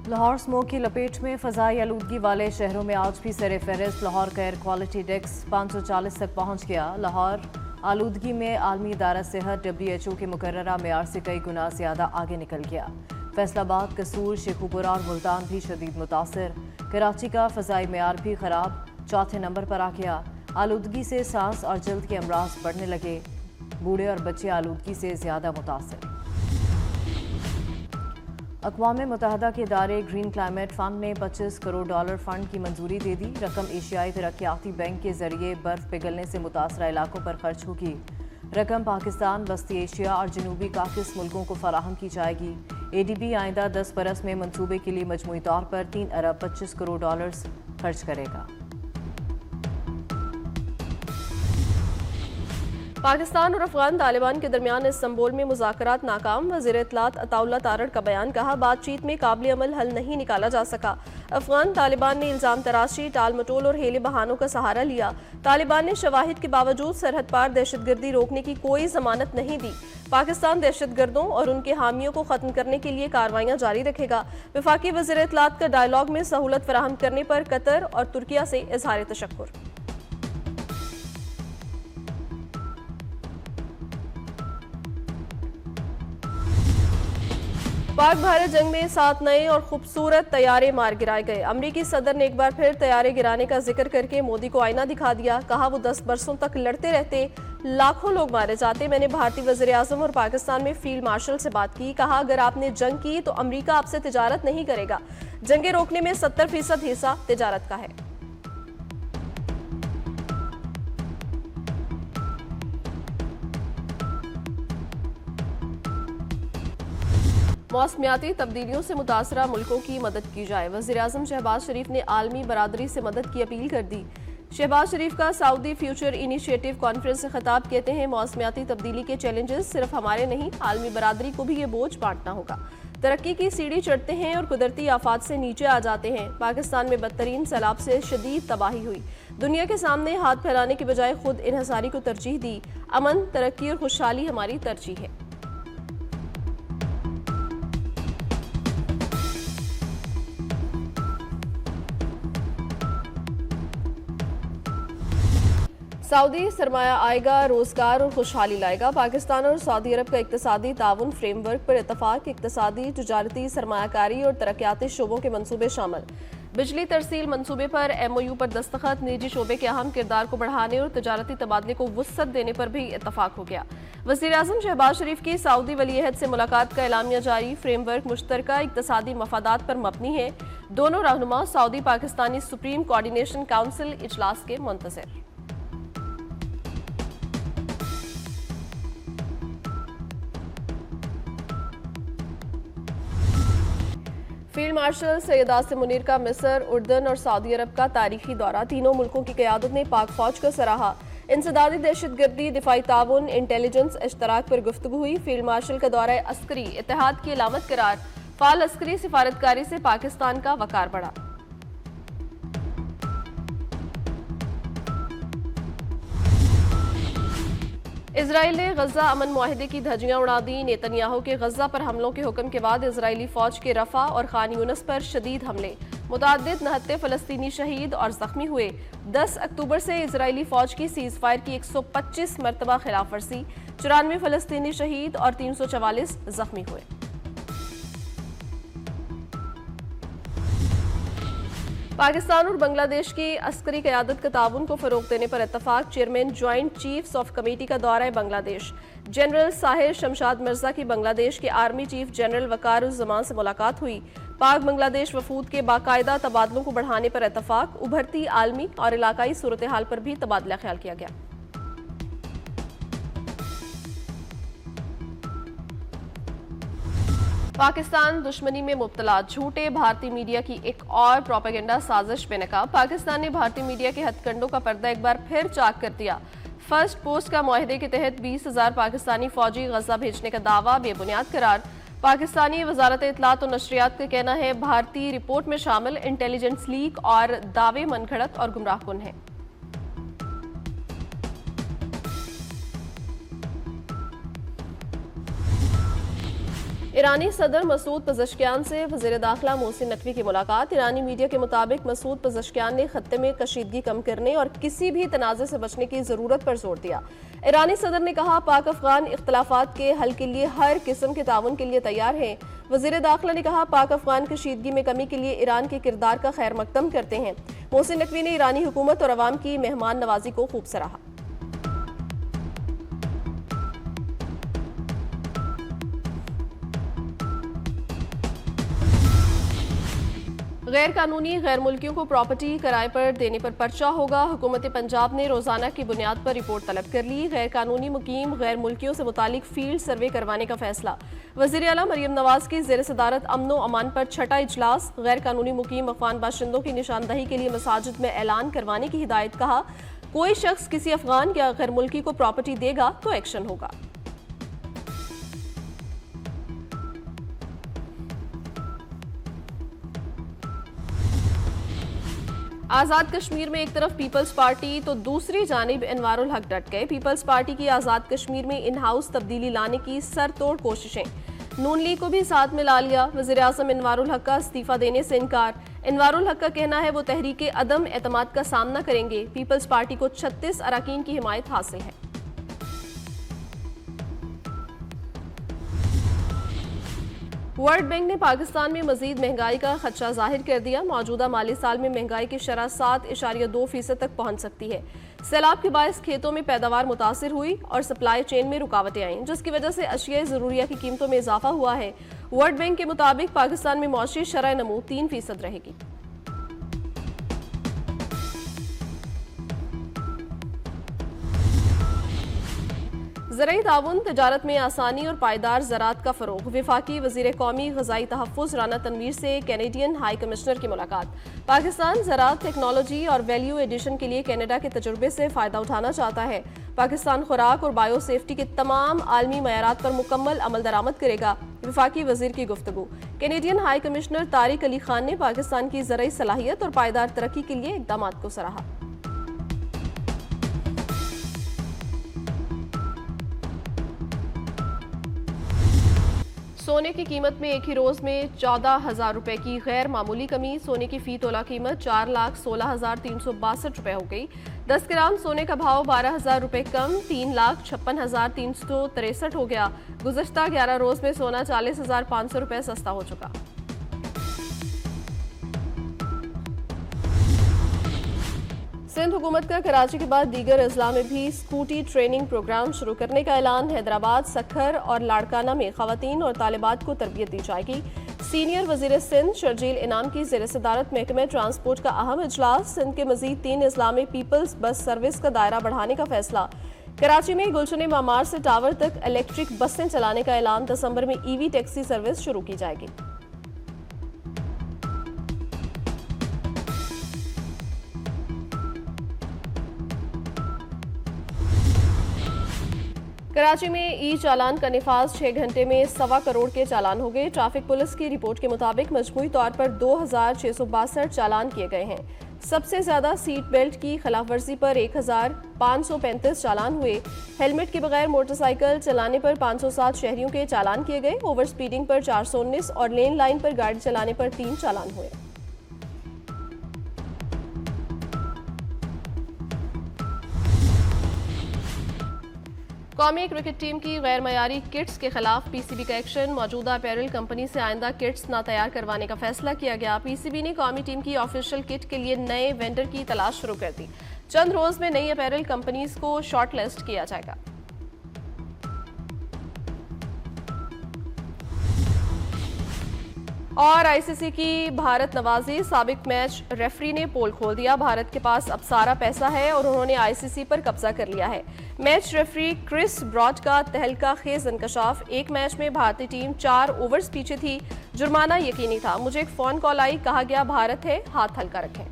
Lahore smoke की लपेट में फजाई आलूदगी वाले शहरों में आज भी सर फहरिस्त लाहौर का एयर क्वालिटी इंडेक्स 540 तक पहुंच गया। लाहौर आलूदगी में आलमी इदारा सेहत WHO के मुकर्ररा मेयार से कई गुना ज्यादा आगे निकल गया। फैसलाबाद, कसूर, शेखुपुरा और मुल्तान भी शदीद मुतासर। कराची का फजाई मेयार भी खराब, चौथे नंबर पर आ गया। आलूदगी से सांस और जल्द के अमराज बढ़ने लगे। बूढ़े और बच्चे आलूदगी से ज्यादा मुतासर। अक़वाम मुत्तहदा के इदारे ग्रीन क्लाइमेट फंड ने $25 करोड़ फंड की मंजूरी दे दी। रकम एशियाई तरक्याती बैंक के जरिए बर्फ पिघलने से मुतासरा इलाकों पर खर्च होगी। रकम पाकिस्तान, वस्ती एशिया और जनूबी काकिस मुल्कों को फराहम की जाएगी। ADB आइंदा 10 बरस में मंसूबे के लिए मजमूई तौर पर $3 अरब 25 करोड़ खर्च करेगा। पाकिस्तान और अफगान तालिबान के दरमियान इस्तांबुल में मुज़ाकरात नाकाम। वज़ीर इत्तलात अताउल्लाह तारड़ का बयान, कहा बातचीत में काबिल अमल हल नहीं निकाला जा सका। अफगान तालिबान ने इल्ज़ाम तराशी, टाल मटोल और हेले बहानों का सहारा लिया। तालिबान ने शवाहिद के बावजूद सरहद पार दहशतगर्दी रोकने की कोई जमानत नहीं दी। पाकिस्तान दहशतगर्दों और उनके हामियों को खत्म करने के लिए कार्रवाइयां जारी रखेगा। वफाकी वज़ीर इत्तलात का डायलॉग में सहूलत फराहम करने पर कतर और तुर्किया से इज़हार तशक्कुर। पाक भारत जंग में 7 नए और खूबसूरत तैयारे मार गिराए गए। अमरीकी सदर ने एक बार फिर तैयारे गिराने का जिक्र करके मोदी को आईना दिखा दिया। कहा वो 10 बरसों तक लड़ते रहते, लाखों लोग मारे जाते। मैंने भारतीय वज़ीर आज़म और पाकिस्तान में फील्ड मार्शल से बात की। कहा अगर आपने जंग की तो अमरीका आपसे तिजारत नहीं करेगा। जंगे रोकने में 70% हिस्सा तिजारत का है। मौसमियाती तब्दीलियों से मुतासरा मुल्कों की मदद की जाए। वज़ीर आज़म शहबाज शरीफ ने आलमी बरादरी से मदद की अपील कर दी। शहबाज शरीफ का सऊदी फ्यूचर इनिशिएटिव कॉन्फ्रेंस से खिताब, कहते हैं मौसमियाती तब्दीली के चैलेंजेस सिर्फ हमारे नहीं, आलमी बरादरी को भी ये बोझ बांटना होगा। तरक्की की सीढ़ी चढ़ते हैं और कुदरती आफात से नीचे आ जाते हैं। पाकिस्तान में बदतरीन सैलाब से शदीद तबाही हुई। दुनिया के सामने हाथ फैलाने की बजाय खुद इन्हसारी को तरजीह दी। अमन, तरक्की और खुशहाली हमारी तरजीह है। सऊदी सरमाया आएगा, रोजगार और खुशहाली लाएगा। पाकिस्तान और सऊदी अरब का इक्तिसादी ताउन फ्रेमवर्क पर इत्तफाक। इक्तिसादी, तिजारती, सरमायाकारी और तरक्याती शोबों के मंसूबे शामिल। बिजली तरसील मंसूबे पर MOU पर दस्तखत। निजी शोबे के अहम किरदार को बढ़ाने और तिजारती तबादले को वुसअत देने पर भी इत्तफाक हो गया। वज़ीर आज़म शहबाज शरीफ की सऊदी वलीअहद से मुलाकात का एलामिया जारी। फ्रेमवर्क मुश्तरका इक्तिसादी मफादात पर मबनी है। दोनों रहनुमा Saudi Pakistani supreme coordination council इजलास के मुंतज़िर। फील्ड मार्शल सैयद आसिम मुनीर का मिस्र, उर्दन और सऊदी अरब का तारीखी दौरा। तीनों मुल्कों की क़यादत ने पाक फौज को सराहा। इंसदादी दहशतगर्दी, दिफाई ताउन, इंटेलिजेंस इश्तराक पर गुफ्तगू हुई। फील्ड मार्शल का दौरा अस्करी इत्तेहाद की अलामत करार। फाल अस्करी सिफारतकारी से पाकिस्तान का वकार बढ़ा। इजराइल ने गजा अमन मुआहिदे की धज्जियां उड़ा दी। नेतन्याहू के गजा पर हमलों के हुक्म के बाद इजरायली फौज के रफा और खान यूनिस पर शदीद हमले। मुताद्दिद नहत्ते फलस्तीनी शहीद और जख्मी हुए। 10 अक्टूबर से इजरायली फौज की सीज फायर की 125 मरतबा खिलाफ वर्जी। 94 फलस्तीनी शहीद और 344 जख्मी हुए। पाकिस्तान और बांग्लादेश की अस्करी क़यादत का ताउन को फ़रोग़ देने पर इत्तफाक। Chairman joint chiefs of committee का दौरा बांग्लादेश। जनरल साहिर शमशाद मिर्जा की बांग्लादेश के आर्मी चीफ जनरल वक़ारुज़्ज़मान से मुलाकात हुई। पाक बांग्लादेश वफूद के बाकायदा तबादलों को बढ़ाने पर इत्तफाक। उभरती आलमी और इलाकाई सूरत हाल पर भी तबादला ख्याल किया गया। पाकिस्तान दुश्मनी में मुब्तला, झूठे भारतीय मीडिया की एक और प्रोपेगेंडा साजिश बेनकाब। पाकिस्तान ने भारतीय मीडिया के हथकंडों का पर्दा एक बार फिर चाक कर दिया। फर्स्ट पोस्ट का मुआहिदे के तहत 20,000 पाकिस्तानी फौजी गजा भेजने का दावा बेबुनियाद करार। पाकिस्तानी वजारत इत्तलात और नशरियात का कहना है भारतीय रिपोर्ट में शामिल इंटेलिजेंस लीक और दावे मनगढ़ंत और गुमराहकुन हैं। ईरानी सदर मसूद पज़ेश्कियान से वज़ीर दाखिला मोहसिन नकवी की मुलाकात। ईरानी मीडिया के मुताबिक मसूद पज़ेश्कियान ने खत्ते में कशीदगी कम करने और किसी भी तनाज़े से बचने की ज़रूरत पर जोर दिया। ईरानी सदर ने कहा, पाक अफगान इख्तलाफात के हल के लिए हर किस्म के ताउन के लिए तैयार हैं। वज़ीर दाखिला ने कहा, पाक अफगान कशीदगी में कमी के लिए ईरान के किरदार का खैर मकदम करते हैं। मोहसिन नकवी ने ईरानी हुकूमत और अवाम की मेहमान नवाजी को खूब सराहा। गैर कानूनी गैर मुल्कियों को प्रॉपर्टी किराए पर देने पर पर्चा होगा। हुकूमत पंजाब ने रोजाना की बुनियाद पर रिपोर्ट तलब कर ली। गैर कानूनी मुकीम गैर मुल्कियों से मुतालिक फील्ड सर्वे करवाने का फैसला। वज़ीर आला मरियम नवाज की ज़ेर सदारत अमनो अमान पर छठा इजलास। गैर कानूनी मुकीम अफगान बाशिंदों की निशानदही के लिए मसाजिद में ऐलान करवाने की हिदायत। कहा, कोई शख्स किसी अफगान या गैर मुल्की को प्रॉपर्टी देगा तो एक्शन होगा। आज़ाद कश्मीर में एक तरफ पीपल्स पार्टी तो दूसरी जानिब अनवारुल हक डट गए। पीपल्स पार्टी की आज़ाद कश्मीर में इन हाउस तब्दीली लाने की सरतोड़ कोशिशें। नून लीग को भी साथ में ला लिया। वज़ीर आज़म अनवारुल हक का इस्तीफा देने से इनकार। अनवारुल हक का कहना है वो तहरीक अदम एतमाद का सामना करेंगे। पीपल्स पार्टी को 36 अराकीन की हिमायत हासिल है। वर्ल्ड बैंक ने पाकिस्तान में मजीद महंगाई का खदशा जाहिर कर दिया। मौजूदा माली साल में महंगाई की शरह 7.2% तक पहुंच सकती है। सैलाब के बायस खेतों में पैदावार मुतासिर हुई और सप्लाई चेन में रुकावटें आईं, जिसकी वजह से अशिया ज़रूरिया की कीमतों में इजाफा हुआ है। वर्ल्ड बैंक के मुताबिक पाकिस्तान में मौशी शरह नमू 3% रहेगी। ज़राई ताउन तजारत में आसानी और पायदार ज़राअत का फ़रोग़। वफाकी वज़ीर कौमी ग़ज़ाई तहफ़्फ़ुज़ राना तनवीर से कैनेडियन हाई कमिश्नर की मुलाकात। पाकिस्तान ज़राअत टेक्नोलॉजी और वैल्यू एडिशन के लिए कनाडा के तजुर्बे से फ़ायदा उठाना चाहता है। पाकिस्तान खुराक और बायो सेफ्टी के तमाम आलमी मयारात पर मुकम्मल अमल दरामद करेगा। वफाकी वज़ीर की गुफ्तगू। Canadian high commissioner Tariq Ali Khan ने पाकिस्तान की ज़राई सलाहियत और पायदार तरक्की के लिए इक़दामात को सराहा। सोने की कीमत में एक ही रोज में 14,000 रुपए की गैर मामूली कमी। सोने की फी तोला कीमत 4,16,362 रुपए हो गई। 10 ग्राम सोने का भाव 12,000 रुपए कम 3,56,363 हो गया। गुज़श्ता 11 रोज में सोना 40,500 रुपए सस्ता हो चुका। सिंध हुकूमत का कराची के बाद दीगर अजला में भी स्कूटी ट्रेनिंग प्रोग्राम शुरू करने का ऐलान। हैदराबाद, सखर और लाड़काना में खवातीन और तालिबात को तरबियत दी जाएगी। सीनियर वजीर सिंध शर्जील इनाम की ज़ेर सदारत महकमे ट्रांसपोर्ट का अहम इजलास। सिंध के मजीद 3 अजला में पीपल्स बस सर्विस का दायरा बढ़ाने का फैसला। कराची में गुलशन मामार से टावर तक इलेक्ट्रिक बसें चलाने का ऐलान। दिसंबर में ईवी टैक्सी सर्विस शुरू की जाएगी। कराची में ई चालान का निफाज 6 घंटे में 1.25 करोड़ के चालान हो गए। ट्रैफिक पुलिस की रिपोर्ट के मुताबिक मजमूई तौर पर 2,662 चालान किए गए हैं। सबसे ज्यादा सीट बेल्ट की खिलाफ वर्जी पर 1,535 चालान हुए। हेलमेट के बगैर मोटरसाइकिल चलाने पर 507 शहरियों के चालान किए गए। ओवर स्पीडिंग पर 419 और लेन लाइन पर गाड़ी चलाने पर 3 चालान हुए। कौमी क्रिकेट टीम की गैर मयारी किट्स के खिलाफ पीसीबी का एक्शन। मौजूदा अपैरल कंपनी से आइंदा किट्स ना तैयार करवाने का फैसला किया गया। पीसीबी ने कौमी टीम की ऑफिशियल किट के लिए नए वेंडर की तलाश शुरू कर दी। चंद रोज में नई अपैरल कंपनीज को शॉर्ट लिस्ट किया जाएगा। और आईसीसी की भारत नवाजी। साबिक मैच रेफरी ने पोल खोल दिया। भारत के पास अब सारा पैसा है और उन्होंने आईसीसी पर कब्जा कर लिया है। मैच रेफरी क्रिस ब्रॉड का तहलका खेज इंकशाफ। एक मैच में भारतीय टीम 4 ओवर्स पीछे थी। जुर्माना यकीनी था। मुझे एक फोन कॉल आई, कहा गया भारत है, हाथ हल्का रखें।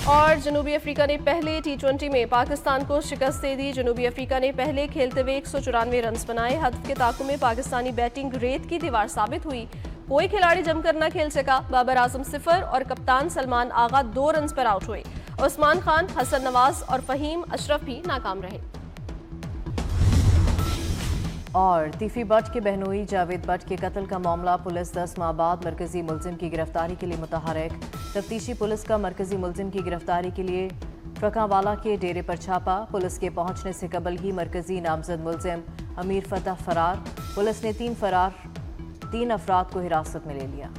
और जनूबी अफ्रीका ने पहले टी20 में पाकिस्तान को शिकस्त दे दी। जनूबी अफ्रीका ने पहले खेलते हुए 194 रन बनाए। हदफ के ताक़ुब में पाकिस्तानी बैटिंग रेत की दीवार साबित हुई। कोई खिलाड़ी जमकर न खेल सका। बाबर आजम 0 और कप्तान सलमान आगा 2 रन पर आउट हुए। उस्मान खान, हसन नवाज और फहीम अशरफ भी नाकाम रहे। और तीफी भट्ट के बहनोई जावेद भट्ट के कत्ल का मामला पुलिस 10 माह बाद मरकजी मुलजिम की गिरफ्तारी के लिए मुतहरक। तफ्तीशी पुलिस का मरकजी मुलजिम की गिरफ्तारी के लिए फकावाला के डेरे पर छापा। पुलिस के पहुंचने से कबल ही मरकजी नामजद मुलजिम अमीर फतह फरार। पुलिस ने तीन अफराद को हिरासत में ले लिया।